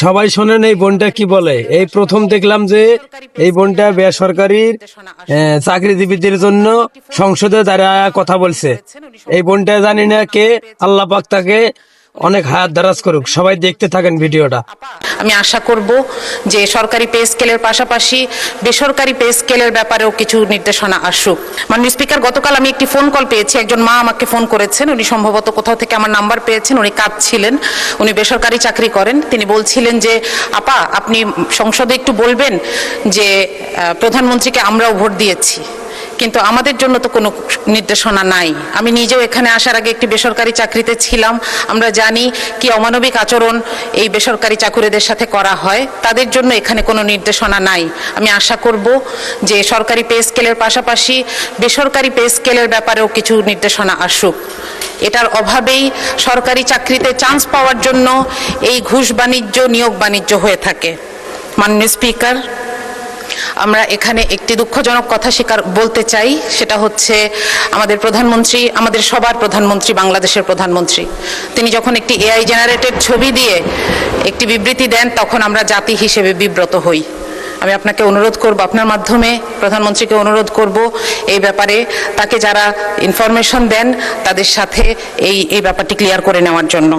সবাই শোনেন এই বোনটা কি বলে। এই প্রথম দেখলাম যে এই বোনটা বেসরকারি চাকরিজীবীদের জন্য সংসদে দাঁড়ায় কথা বলছে। এই বোনটা জানি না কে, আল্লাহ পাক তাকে অনেক হায়াত দারাজ করুক। সবাই দেখতে থাকেন ভিডিওটা। আমি আশা করব যে সরকারি পে স্কেলের পাশাপাশি বেসরকারি পে স্কেলের ব্যাপারেও কিছু নির্দেশনা আসুক। মাননীয় স্পিকার, গতকাল আমি একটি ফোন কল পেয়েছি, একজন মা আমাকে ফোন করেছেন। উনি সম্ভবত কোথাও থেকে আমার নাম্বার পেয়েছেন, উনি কাঁদছিলেন, উনি বেসরকারি চাকরি করেন। তিনি বলছিলেন যে আপা, আপনি সংসদে একটু বলবেন যে প্রধানমন্ত্রীকে আমরাও ভোট দিয়েছি, কিন্তু আমাদের জন্য তো কোনো নির্দেশনা নাই। আমি নিজেও এখানে আসার আগে একটি বেসরকারি চাকরিতে ছিলাম, আমরা জানি কি অমানবিক আচরণ এই বেসরকারি চাকুরিদের সাথে করা হয়। তাদের জন্য এখানে কোনো নির্দেশনা নাই। আমি আশা করব যে সরকারি পে স্কেলের পাশাপাশি বেসরকারি পে স্কেলের ব্যাপারেও কিছু নির্দেশনা আসুক। এটার অভাবেই সরকারি চাকরিতে চান্স পাওয়ার জন্য এই ঘুষ বাণিজ্য, নিয়োগ বাণিজ্য হয়ে থাকে। মাননীয় স্পিকার, আমরা এখানে একটি দুঃখজনক কথা বলতে চাই, সেটা হচ্ছে আমাদের প্রধানমন্ত্রী, আমাদের সবার প্রধানমন্ত্রী, বাংলাদেশের প্রধানমন্ত্রী, তিনি যখন একটি এআই জেনারেটেড ছবি দিয়ে একটি বিবৃতি দেন, তখন আমরা জাতি হিসেবে বিব্রত হই। আমি আপনাকে অনুরোধ করব, আপনার মাধ্যমে প্রধানমন্ত্রীকে অনুরোধ করব এই ব্যাপারে তাকে যারা ইনফরমেশন দেন তাদের সাথে এই ব্যাপারটি ক্লিয়ার করে নেওয়ার জন্য।